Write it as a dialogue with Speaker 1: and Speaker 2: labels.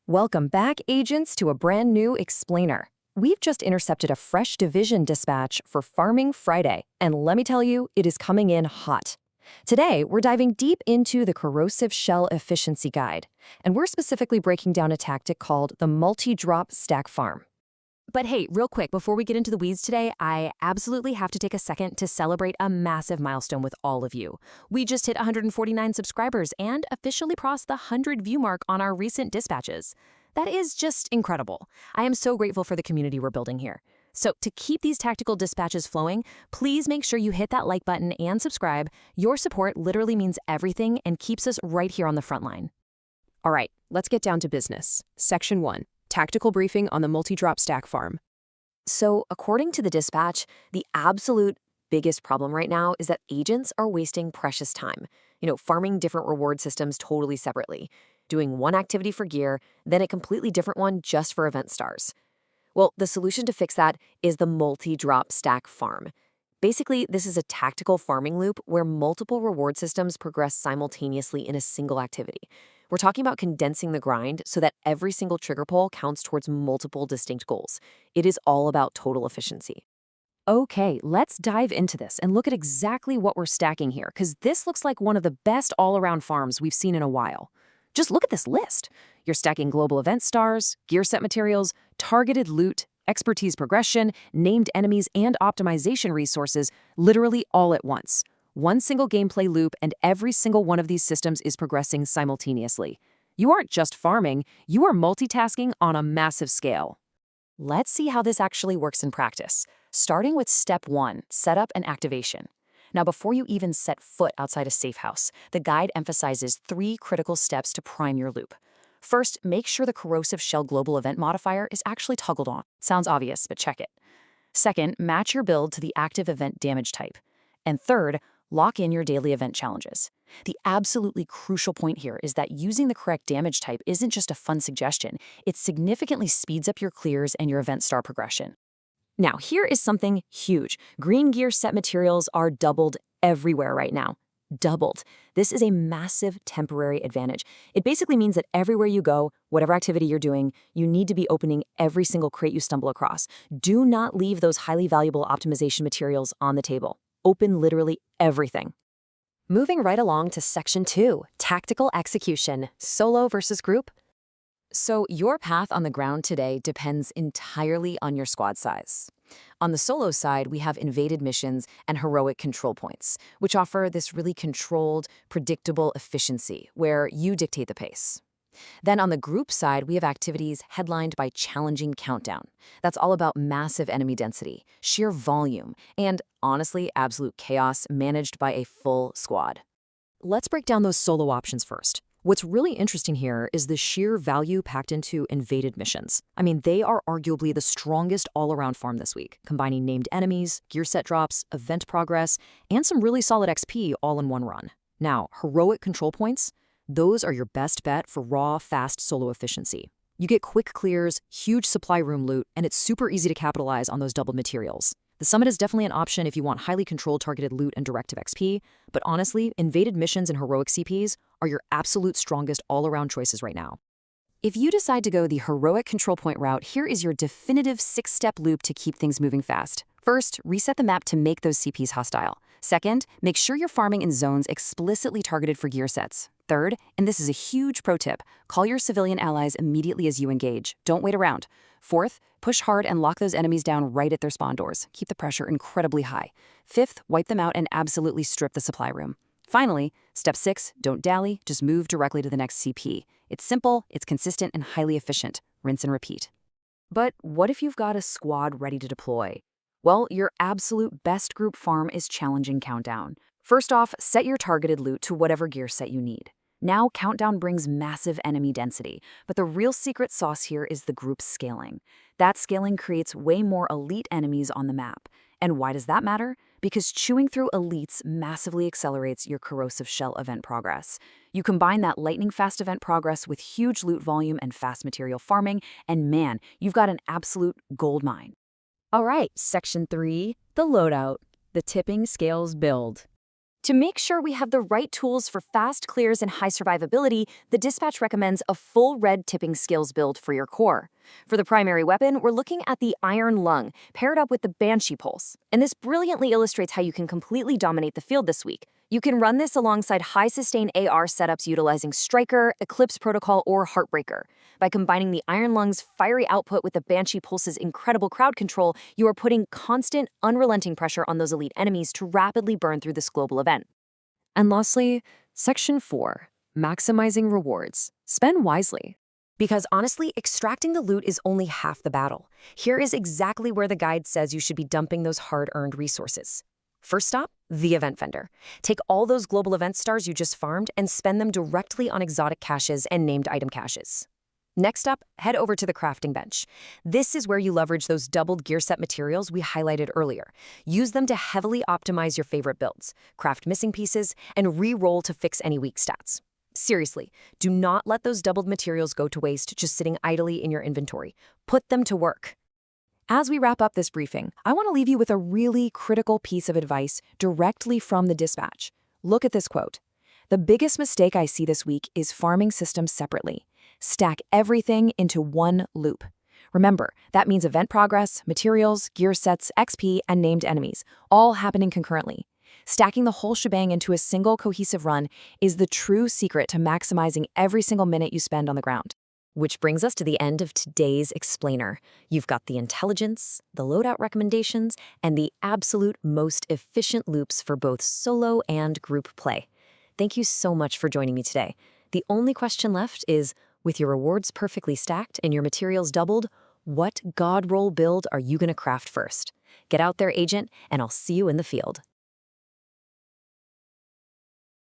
Speaker 1: Welcome back, agents, to a brand new explainer. We've just intercepted a fresh division dispatch for Farming Friday, and let me tell you, it is coming in hot. Today, we're diving deep into the Corrosive Shell Efficiency Guide, and we're specifically breaking down a tactic called the multi-drop stack farm. But hey, real quick, before we get into the weeds today, I absolutely have to take a second to celebrate a massive milestone with all of you. We just hit 149 subscribers and officially crossed the 100 view mark on our recent dispatches. That is just incredible. I am so grateful for the community we're building here. So to keep these tactical dispatches flowing, please make sure you hit that like button and subscribe. Your support literally means everything and keeps us right here on the front line.
Speaker 2: All right, let's get down to business. Section 1. Tactical briefing on the multi-drop stack farm.
Speaker 1: So, according to the dispatch, the absolute biggest problem right now is that agents are wasting precious time, farming different reward systems totally separately, doing one activity for gear, then a completely different one just for event stars. Well, the solution to fix that is the multi-drop stack farm. Basically, this is a tactical farming loop where multiple reward systems progress simultaneously in a single activity. We're talking about condensing the grind so that every single trigger pull counts towards multiple distinct goals. It is all about total efficiency.
Speaker 2: Okay, let's dive into this and look at exactly what we're stacking here, because this looks like one of the best all-around farms we've seen in a while. Just look at this list. You're stacking global event stars, gear set materials, targeted loot, expertise progression, named enemies, and optimization resources, literally all at once. One single gameplay loop, and every single one of these systems is progressing simultaneously. You aren't just farming, you are multitasking on a massive scale.
Speaker 1: Let's see how this actually works in practice, starting with step 1, setup and activation. Now, before you even set foot outside a safe house, the guide emphasizes 3 critical steps to prime your loop. First, make sure the Corrosive Shell Global Event modifier is actually toggled on. Sounds obvious, but check it. Second, match your build to the active event damage type. And third, lock in your daily event challenges. The absolutely crucial point here is that using the correct damage type isn't just a fun suggestion, it significantly speeds up your clears and your event star progression. Now, here is something huge. Green gear set materials are doubled everywhere right now. Doubled. This is a massive temporary advantage. It basically means that everywhere you go, whatever activity you're doing, you need to be opening every single crate you stumble across. Do not leave those highly valuable optimization materials on the table. Open literally everything. Moving right along to Section 2, Tactical Execution, Solo versus Group. So your path on the ground today depends entirely on your squad size. On the solo side, we have invaded missions and heroic control points, which offer this really controlled, predictable efficiency where you dictate the pace. Then on the group side, we have activities headlined by challenging countdown. That's all about massive enemy density, sheer volume, and honestly, absolute chaos managed by a full squad. Let's break down those solo options first. What's really interesting here is the sheer value packed into invaded missions. I mean, they are arguably the strongest all-around farm this week, combining named enemies, gear set drops, event progress, and some really solid XP all in one run. Now, heroic control points, those are your best bet for raw, fast solo efficiency. You get quick clears, huge supply room loot, and it's super easy to capitalize on those doubled materials. The summit is definitely an option if you want highly controlled targeted loot and directive XP, but honestly, invaded missions and heroic CPs are your absolute strongest all-around choices right now. If you decide to go the heroic control point route, here is your definitive 6-step loop to keep things moving fast. First, reset the map to make those CPs hostile. Second, make sure you're farming in zones explicitly targeted for gear sets. Third, and this is a huge pro tip, call your civilian allies immediately as you engage. Don't wait around. Fourth, push hard and lock those enemies down right at their spawn doors. Keep the pressure incredibly high. Fifth, wipe them out and absolutely strip the supply room. Finally, step 6, don't dally, just move directly to the next CP. It's simple, it's consistent, and highly efficient. Rinse and repeat. But what if you've got a squad ready to deploy? Well, your absolute best group farm is challenging countdown. First off, set your targeted loot to whatever gear set you need. Now, countdown brings massive enemy density, but the real secret sauce here is the group scaling. That scaling creates way more elite enemies on the map. And why does that matter? Because chewing through elites massively accelerates your Corrosive Shell event progress. You combine that lightning-fast event progress with huge loot volume and fast material farming, and man, you've got an absolute gold mine. All right, Section 3, the loadout, the tipping scales build. To make sure we have the right tools for fast clears and high survivability, the dispatch recommends a full red tipping skills build for your core. For the primary weapon, we're looking at the Iron Lung, paired up with the Banshee Pulse. And this brilliantly illustrates how you can completely dominate the field this week. You can run this alongside high-sustain AR setups utilizing Striker, Eclipse Protocol, or Heartbreaker. By combining the Iron Lung's fiery output with the Banshee Pulse's incredible crowd control, you are putting constant, unrelenting pressure on those elite enemies to rapidly burn through this global event.
Speaker 2: And lastly, Section 4, maximizing rewards. Spend wisely.
Speaker 1: Because honestly, extracting the loot is only half the battle. Here is exactly where the guide says you should be dumping those hard-earned resources. First stop, the event vendor. Take all those global event stars you just farmed and spend them directly on exotic caches and named item caches. Next up, head over to the crafting bench. This is where you leverage those doubled gear set materials we highlighted earlier. Use them to heavily optimize your favorite builds, craft missing pieces, and re-roll to fix any weak stats. Seriously, do not let those doubled materials go to waste just sitting idly in your inventory. Put them to work.
Speaker 2: As we wrap up this briefing, I want to leave you with a really critical piece of advice directly from the dispatch. Look at this quote. "The biggest mistake I see this week is farming systems separately. Stack everything into one loop." Remember, that means event progress, materials, gear sets, XP, and named enemies, all happening concurrently. Stacking the whole shebang into a single cohesive run is the true secret to maximizing every single minute you spend on the ground.
Speaker 1: Which brings us to the end of today's explainer. You've got the intelligence, the loadout recommendations, and the absolute most efficient loops for both solo and group play. Thank you so much for joining me today. The only question left is, with your rewards perfectly stacked and your materials doubled, what god roll build are you going to craft first? Get out there, agent, and I'll see you in the field.